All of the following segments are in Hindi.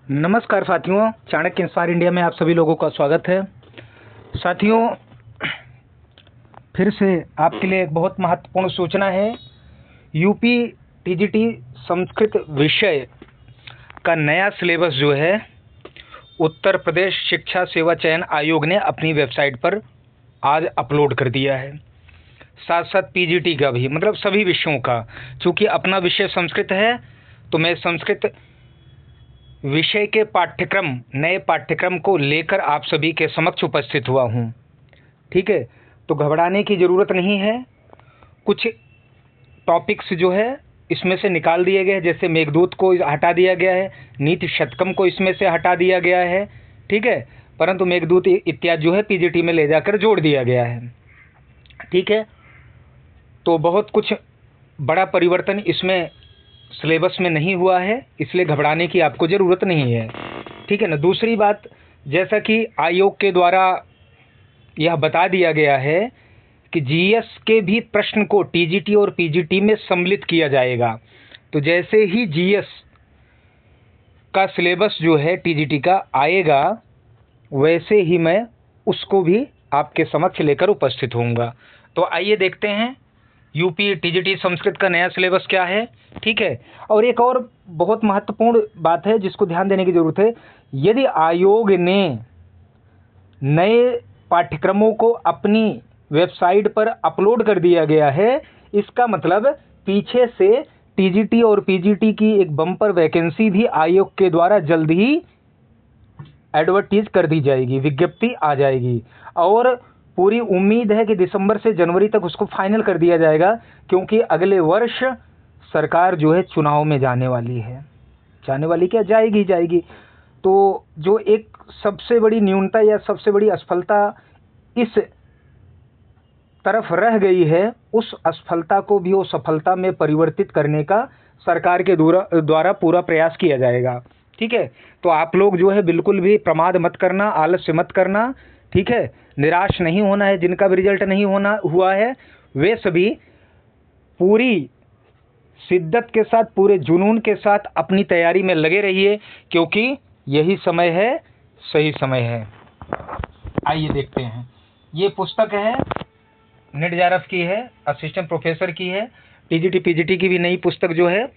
नमस्कार साथियों, चाणक्य इंस्पायर इंडिया में आप सभी लोगों का स्वागत है। साथियों, फिर से आपके लिए एक बहुत महत्वपूर्ण सूचना है। यूपी टीजीटी संस्कृत विषय का नया सिलेबस जो है उत्तर प्रदेश शिक्षा सेवा चयन आयोग ने अपनी वेबसाइट पर आज अपलोड कर दिया है। साथ साथ पीजीटी का भी, मतलब सभी विषयों का। चूँकि अपना विषय संस्कृत है तो मैं संस्कृत विषय के पाठ्यक्रम, नए पाठ्यक्रम को लेकर आप सभी के समक्ष उपस्थित हुआ हूँ। ठीक है, तो घबराने की ज़रूरत नहीं है। कुछ टॉपिक्स जो है इसमें से निकाल दिए गए हैं, जैसे मेघदूत को हटा दिया गया है, नीति शतकम को इसमें से हटा दिया गया है। ठीक है, परंतु मेघदूत इत्यादि जो है पीजीटी में ले जाकर जोड़ दिया गया है। ठीक है, तो बहुत कुछ बड़ा परिवर्तन इसमें सिलेबस में नहीं हुआ है, इसलिए घबराने की आपको ज़रूरत नहीं है। ठीक है ना। दूसरी बात, जैसा कि आयोग के द्वारा यह बता दिया गया है कि जीएस के भी प्रश्न को टीजीटी और पीजीटी में सम्मिलित किया जाएगा। तो जैसे ही जीएस का सिलेबस जो है टीजीटी का आएगा, वैसे ही मैं उसको भी आपके समक्ष लेकर उपस्थित होऊंगा। तो आइए देखते हैं यूपी टीजीटी संस्कृत का नया सिलेबस क्या है। ठीक है, और एक और बहुत महत्वपूर्ण बात है जिसको ध्यान देने की ज़रूरत है। यदि आयोग ने नए पाठ्यक्रमों को अपनी वेबसाइट पर अपलोड कर दिया गया है, इसका मतलब पीछे से टीजीटी और पीजीटी की एक बम्पर वैकेंसी भी आयोग के द्वारा जल्द ही एडवर्टीज कर दी जाएगी, विज्ञप्ति आ जाएगी। और पूरी उम्मीद है कि दिसंबर से जनवरी तक उसको फाइनल कर दिया जाएगा, क्योंकि अगले वर्ष सरकार जो है चुनाव में जाने वाली है। जाने वाली क्या, जाएगी। तो जो एक सबसे बड़ी न्यूनता या सबसे बड़ी असफलता इस तरफ रह गई है, उस असफलता को भी वो सफलता में परिवर्तित करने का सरकार के द्वारा पूरा प्रयास किया जाएगा। ठीक है, तो आप लोग जो है बिल्कुल भी प्रमाद मत करना, आलस्य मत करना। ठीक है, निराश नहीं होना है। जिनका भी रिजल्ट नहीं हुआ है वे सभी पूरी शिद्दत के साथ, पूरे जुनून के साथ अपनी तैयारी में लगे रहिए, क्योंकि यही समय है, सही समय है। आइए देखते हैं। ये पुस्तक है, नेट जेआरएफ की है, असिस्टेंट प्रोफेसर की है। टीजीटी पीजीटी की भी नई पुस्तक जो है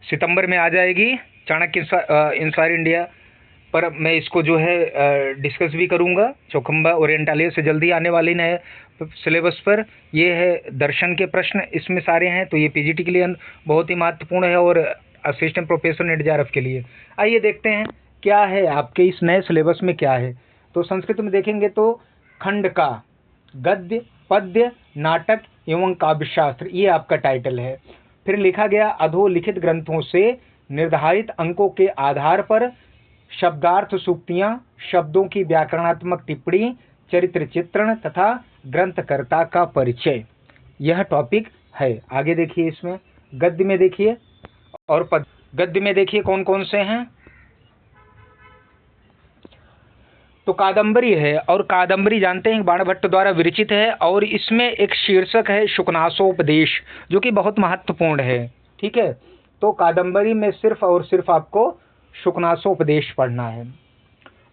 सितंबर में आ जाएगी। चाणक्य इंस्पायर इंडिया पर मैं इसको जो है डिस्कस भी करूंगा। चौखंबा ओरिएंटालिया से जल्दी आने वाली नए सिलेबस पर। ये है दर्शन के प्रश्न, इसमें सारे हैं। तो ये पीजीटी के लिए बहुत ही महत्वपूर्ण है और असिस्टेंट प्रोफेसर नेट जेआरएफ के लिए। आइए देखते हैं क्या है आपके इस नए सिलेबस में क्या है। तो संस्कृत में देखेंगे तो खंड का गद्य, पद्य, नाटक एवं काव्यशास्त्र, ये आपका टाइटल है। फिर लिखा गया अधोलिखित ग्रंथों से निर्धारित अंकों के आधार पर शब्दार्थ सूक्तियां, शब्दों की व्याकरणात्मक टिप्पणी, चरित्र चित्रण तथा ग्रंथकर्ता का परिचय, यह टॉपिक है। आगे देखिए, इसमें गद्य में देखिए और गद्य में देखिए कौन कौन से हैं। तो कादंबरी है, और कादंबरी जानते हैं बाणभट्ट द्वारा विरचित है, और इसमें एक शीर्षक है शुकनासोपदेश, जो कि बहुत महत्वपूर्ण है। ठीक है, तो कादंबरी में सिर्फ और सिर्फ आपको शुकनासोपदेश पढ़ना है।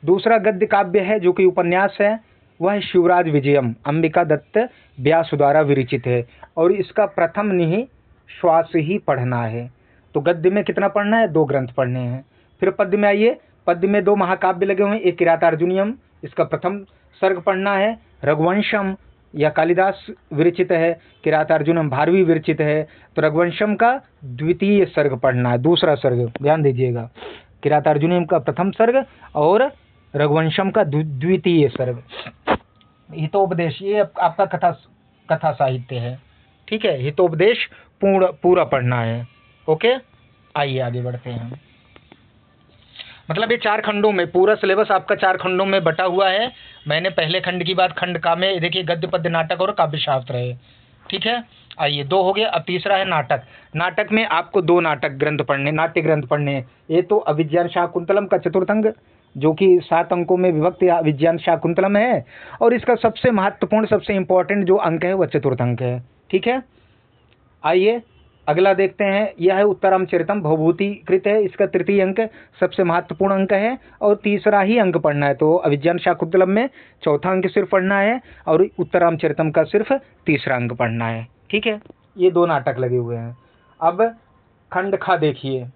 दूसरा गद्य काव्य है जो कि उपन्यास है, वह शिवराज विजयम, अंबिका दत्त व्यास द्वारा विरचित है, और इसका प्रथम निःश्वास ही पढ़ना है। तो गद्य में कितना पढ़ना है, 2 ग्रंथ पढ़ने हैं। फिर पद्य में आइए, पद्य में 2 महाकाव्य लगे हुए हैं। एक किरातार्जुनीयम, इसका प्रथम सर्ग पढ़ना है। रघुवंशम, यह कालिदास विरचित है। किरातार्जुनम भारवी विरचित है। तो रघुवंशम का द्वितीय सर्ग पढ़ना है, दूसरा सर्ग, ध्यान दीजिएगा। किरातार्जुनीयम का प्रथम सर्ग और रघुवंशम का द्वितीय सर्ग। हितोपदेश, ये आपका कथा साहित्य है। ठीक है, हितोपदेश पूरा पढ़ना है। ओके, आइए आगे बढ़ते हैं। मतलब ये 4 खंडों में, पूरा सिलेबस आपका 4 खंडों में बटा हुआ है। मैंने पहले खंड की बात, खंड का में देखिए गद्य पद्य नाटक और काव्यशास्त्र है। ठीक है, आइए 2 हो गए। अब तीसरा है नाटक। नाटक में आपको 2 नाटक ग्रंथ पढ़ने, नाट्य ग्रंथ पढ़ने हैं। ये तो अभिज्ञान शाकुंतलम का चतुर्थंग, जो कि 7 अंकों में विभक्त अभिज्ञान शाकुंतलम है, और इसका सबसे महत्वपूर्ण, सबसे इंपॉर्टेंट जो अंक है वह चतुर्थ अंक है। ठीक है, आइए अगला देखते हैं, यह है उत्तरामचरितम, भवभूतिकृत है, इसका तृतीय अंक सबसे महत्वपूर्ण अंक है और तीसरा ही अंक पढ़ना है। तो अभिज्ञान शाकुंतलम में चौथा अंक सिर्फ पढ़ना है और उत्तरामचरितम का सिर्फ तीसरा अंक पढ़ना है। ठीक है, ये 2 नाटक लगे हुए हैं। अब खंड खा देखिए।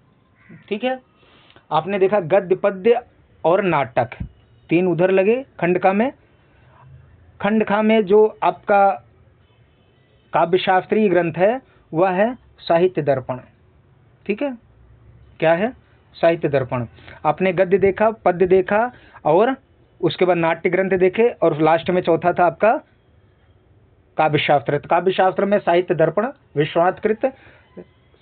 ठीक है, आपने देखा गद्य पद्य और नाटक 3 उधर लगे खंड खा में। खंड खा में जो आपका काव्यशास्त्रीय ग्रंथ है वह है साहित्य दर्पण। ठीक है, क्या है? साहित्य दर्पण। आपने गद्य देखा, पद्य देखा और उसके बाद नाट्य ग्रंथ देखे और लास्ट में चौथा था आपका काव्यशास्त्र। काव्यशास्त्र में साहित्य दर्पण विश्वनाथकृत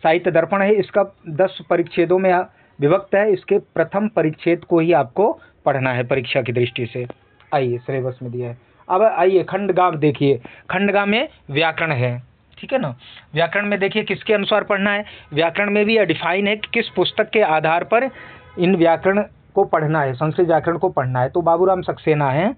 साहित्य दर्पण है। इसका 10 परिच्छेदों में विभक्त है। इसके प्रथम परिच्छेद को ही आपको पढ़ना है परीक्षा की दृष्टि से। आइए, सिलेबस में दिया है। अब आइए खंडगा देखिए। खंडगा में व्याकरण है। ठीक है ना, व्याकरण में देखिए किसके अनुसार पढ़ना है। व्याकरण में भी यह डिफाइन है कि किस पुस्तक के आधार पर इन व्याकरण को पढ़ना है, संस्कृत व्याकरण को पढ़ना है। तो बाबूराम सक्सेना हैं,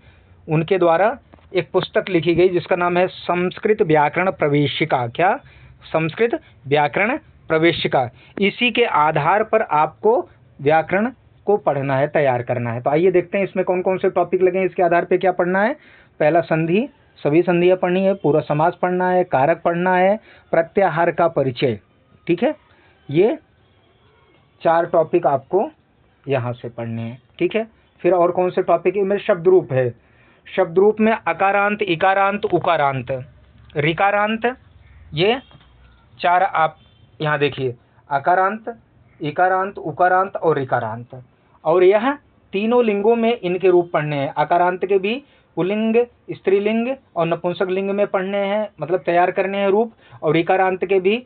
उनके द्वारा एक पुस्तक लिखी गई जिसका नाम है संस्कृत व्याकरण प्रवेशिका। क्या? संस्कृत व्याकरण प्रवेशिका। इसी के आधार पर आपको व्याकरण को पढ़ना है, तैयार करना है। तो आइए देखते हैं इसमें कौन कौन से टॉपिक लगे हैं, इसके आधार पर क्या पढ़ना है। पहला संधि, सभी संधियाँ पढ़नी है, पूरा समास पढ़ना है, कारक पढ़ना है, प्रत्याहार का परिचय। ठीक है, ये 4 टॉपिक आपको यहाँ से पढ़ने हैं। ठीक है, फिर और कौन से टॉपिक में शब्द रूप है। शब्द रूप में अकारांत, इकारांत, उकारांत, ऋकारांत, ये 4 आप यहाँ देखिए, अकारांत, इकारांत, उकारांत और ऋकारांत। और यह तीनों लिंगों में इनके रूप पढ़ने हैं। अकारांत के भी पुल्लिंग, स्त्रीलिंग और नपुंसक लिंग में पढ़ने हैं, मतलब तैयार करने हैं रूप। और इकारांत के भी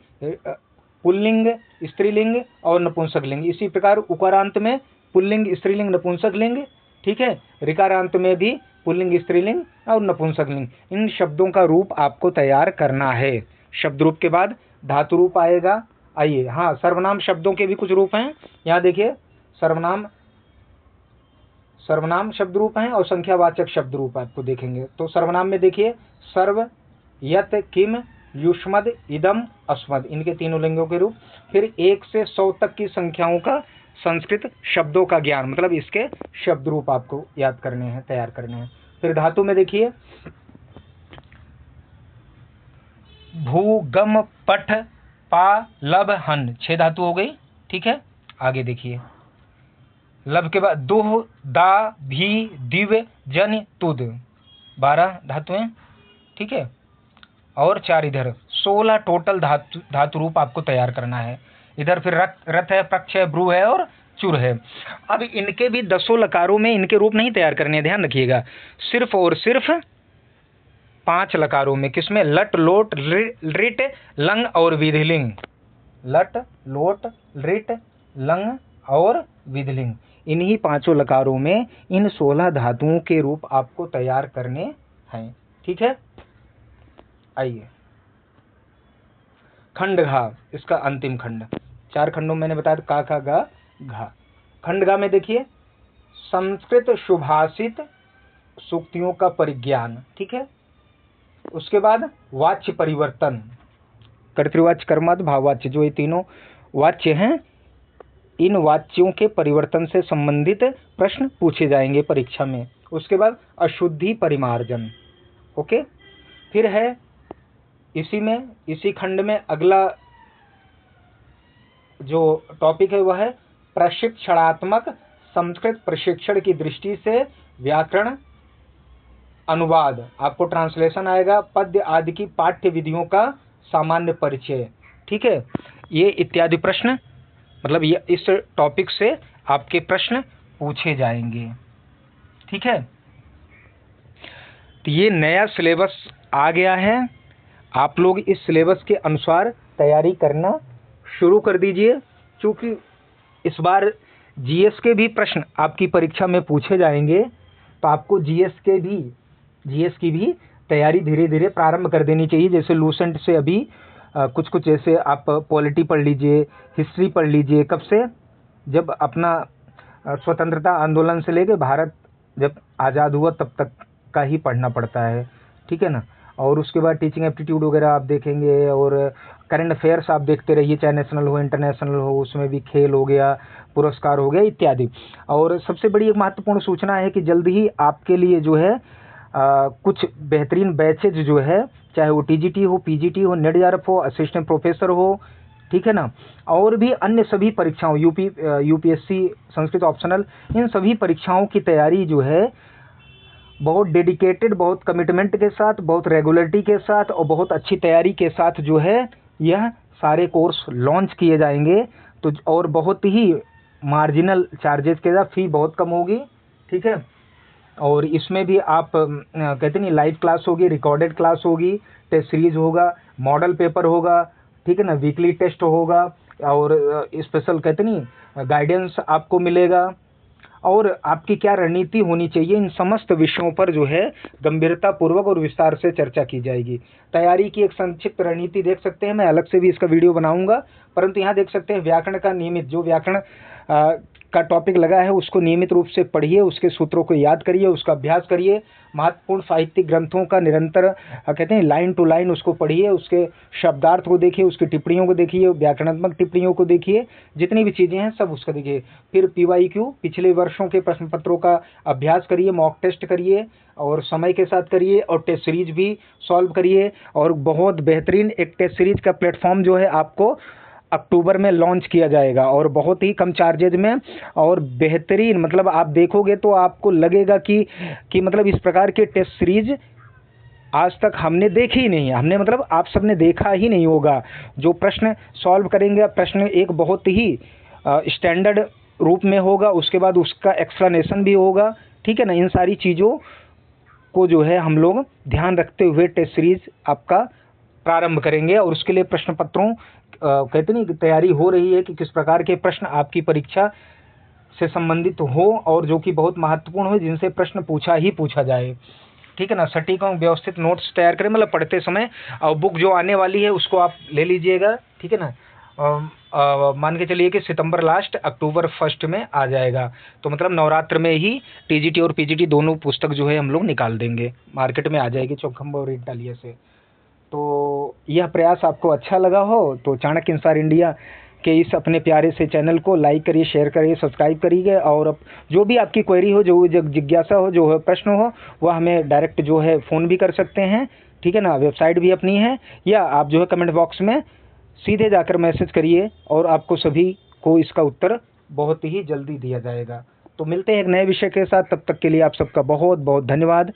पुल्लिंग, स्त्रीलिंग और नपुंसक लिंग। इसी प्रकार उकारांत में पुल्लिंग, स्त्रीलिंग, नपुंसक लिंग। ठीक है, ऋकारांत में भी पुल्लिंग, स्त्रीलिंग और नपुंसक लिंग। इन शब्दों का रूप आपको तैयार करना है। शब्द रूप के बाद धातु रूप आएगा। आइए, हाँ, सर्वनाम शब्दों के भी कुछ रूप हैं। यहाँ देखिए, सर्वनाम शब्द रूप हैं और संख्यावाचक शब्द रूप आपको देखेंगे। तो सर्वनाम में देखिए, सर्व, यत, किम, युष्मद, इदम, अस्मद, इनके तीनों लिंगों के रूप। फिर 1 से 100 तक की संख्याओं का संस्कृत शब्दों का ज्ञान, मतलब इसके शब्द रूप आपको याद करने हैं, तैयार करने हैं। फिर धातु में देखिए, भू, गम, पठ, पा, लब, हन, 6 धातु हो गई। ठीक है, आगे देखिए, लब के बाद दुह, दा, भी, दिव, जन, तुद, 12 धातुएं। ठीक है, और 4 इधर, 16 टोटल धातु रूप आपको तैयार करना है। इधर फिर रथ है, पक्ष है, ब्रू है और चुर है। अब इनके भी 10 लकारों में इनके रूप नहीं तैयार करने हैं, ध्यान रखिएगा। सिर्फ और सिर्फ 5 लकारों में, किसमें? लट, लोट, रिट, लंग और विधिलिंग। लट, लोट, रिट, लंग और विधिलिंग, इन्हीं 5 लकारों में इन 16 धातुओं के रूप आपको तैयार करने हैं। ठीक है, आइए खंड घा, इसका अंतिम खंड। 4 खंडों मैंने बताया, का, खा, गा, घा। खंड घा में देखिए, संस्कृत सुभाषित सूक्तियों का परिज्ञान। ठीक है, उसके बाद वाच्य परिवर्तन, कर्तृवाच्य, कर्मवाच्य, भाववाच्य, जो ये तीनों वाच्य हैं, इन वाच्यों के परिवर्तन से संबंधित प्रश्न पूछे जाएंगे परीक्षा में। उसके बाद अशुद्धि परिमार्जन। ओके, फिर है इसी खंड में अगला जो टॉपिक है वह है प्रशिक्षणात्मक संस्कृत प्रशिक्षण की दृष्टि से व्याकरण अनुवाद। आपको ट्रांसलेशन आएगा, पद्य आदि की पाठ्य विधियों का सामान्य परिचय। ठीक है, ये इत्यादि प्रश्न, मतलब ये इस टॉपिक से आपके प्रश्न पूछे जाएंगे। ठीक है, तो ये नया सिलेबस आ गया है। आप लोग इस सिलेबस के अनुसार तैयारी करना शुरू कर दीजिए, क्योंकि इस बार जीएस के भी प्रश्न आपकी परीक्षा में पूछे जाएंगे। तो आपको जीएस की भी तैयारी धीरे धीरे प्रारंभ कर देनी चाहिए। जैसे लूसेंट से अभी कुछ जैसे आप पॉलिटी पढ़ लीजिए, हिस्ट्री पढ़ लीजिए। कब से? जब अपना स्वतंत्रता आंदोलन से लेके भारत जब आज़ाद हुआ तब तक का ही पढ़ना पड़ता है। ठीक है ना। और उसके बाद टीचिंग एप्टीट्यूड वगैरह आप देखेंगे, और करंट अफेयर्स आप देखते रहिए, चाहे नेशनल हो इंटरनेशनल हो, उसमें भी खेल हो गया, पुरस्कार हो गया इत्यादि। और सबसे बड़ी एक महत्वपूर्ण सूचना है कि जल्द ही आपके लिए जो है कुछ बेहतरीन बैचेज जो है, चाहे वो टीजीटी हो, पीजीटी हो, नेट जेआरएफ हो, असिस्टेंट प्रोफेसर हो, ठीक है ना, और भी अन्य सभी परीक्षाओं, यूपीएससी संस्कृत ऑप्शनल, इन सभी परीक्षाओं की तैयारी जो है बहुत डेडिकेटेड, बहुत कमिटमेंट के साथ, बहुत रेगुलरिटी के साथ और बहुत अच्छी तैयारी के साथ जो है यह सारे कोर्स लॉन्च किए जाएंगे। तो और बहुत ही मार्जिनल चार्जेस के साथ, फी बहुत कम होगी, ठीक है। और इसमें भी आप कहते नहीं, लाइव क्लास होगी, रिकॉर्डेड क्लास होगी, टेस्ट सीरीज होगा, मॉडल पेपर होगा, ठीक है ना, वीकली टेस्ट होगा और स्पेशल कहते नहीं गाइडेंस आपको मिलेगा। और आपकी क्या रणनीति होनी चाहिए, इन समस्त विषयों पर जो है गंभीरता पूर्वक और विस्तार से चर्चा की जाएगी। तैयारी की एक संक्षिप्त रणनीति देख सकते हैं, मैं अलग से भी इसका वीडियो बनाऊंगा, परंतु यहाँ देख सकते हैं व्याकरण का नियमित, जो व्याकरण का टॉपिक लगा है उसको नियमित रूप से पढ़िए, उसके सूत्रों को याद करिए, उसका अभ्यास करिए। महत्वपूर्ण साहित्यिक ग्रंथों का निरंतर कहते हैं लाइन टू लाइन उसको पढ़िए, उसके शब्दार्थ को देखिए, उसकी टिप्पणियों को देखिए, व्याकरणात्मक टिप्पणियों को देखिए, जितनी भी चीज़ें हैं सब उसका देखिए। फिर PYQ पिछले वर्षों के प्रश्न पत्रों का अभ्यास करिए, मॉक टेस्ट करिए और समय के साथ करिए, और टेस्ट सीरीज भी सॉल्व करिए। और बहुत बेहतरीन एक टेस्ट सीरीज का प्लेटफॉर्म जो है आपको अक्टूबर में लॉन्च किया जाएगा, और बहुत ही कम चार्जेज में और बेहतरीन, मतलब आप देखोगे तो आपको लगेगा कि मतलब इस प्रकार के टेस्ट सीरीज आज तक हमने देखी ही नहीं, हमने मतलब आप सबने देखा ही नहीं होगा। जो प्रश्न सॉल्व करेंगे, प्रश्न एक बहुत ही स्टैंडर्ड रूप में होगा, उसके बाद उसका एक्सप्लेनेशन भी होगा, ठीक है ना। इन सारी चीज़ों को जो है हम लोग ध्यान रखते हुए टेस्ट सीरीज आपका प्रारंभ करेंगे। और उसके लिए प्रश्न पत्रों कहते नहीं तैयारी हो रही है कि किस प्रकार के प्रश्न आपकी परीक्षा से संबंधित हो और जो कि बहुत महत्वपूर्ण हो, जिनसे प्रश्न पूछा ही पूछा जाए, ठीक है ना। सटीक और व्यवस्थित नोट्स तैयार करें, मतलब पढ़ते समय। और बुक जो आने वाली है उसको आप ले लीजिएगा, ठीक है ना। मान के चलिए कि सितंबर लास्ट, अक्टूबर फर्स्ट में आ जाएगा, तो मतलब नवरात्र में ही टीजीटी और पीजीटी दोनों पुस्तक जो है हम लोग निकाल देंगे, मार्केट में आ जाएगी चौखंबा और इटालिया से। तो यह प्रयास आपको अच्छा लगा हो तो चाणक्य इंस्पायर इंडिया के इस अपने प्यारे से चैनल को लाइक करिए, शेयर करिए, सब्सक्राइब करिए। और जो भी आपकी क्वेरी हो, जो जिज्ञासा हो, जो प्रश्न हो, वह हमें डायरेक्ट जो है फ़ोन भी कर सकते हैं, ठीक है ना। वेबसाइट भी अपनी है, या आप जो है कमेंट बॉक्स में सीधे जाकर मैसेज करिए और आपको सभी को इसका उत्तर बहुत ही जल्दी दिया जाएगा। तो मिलते हैं एक नए विषय के साथ, तब तक के लिए आप सबका बहुत बहुत धन्यवाद।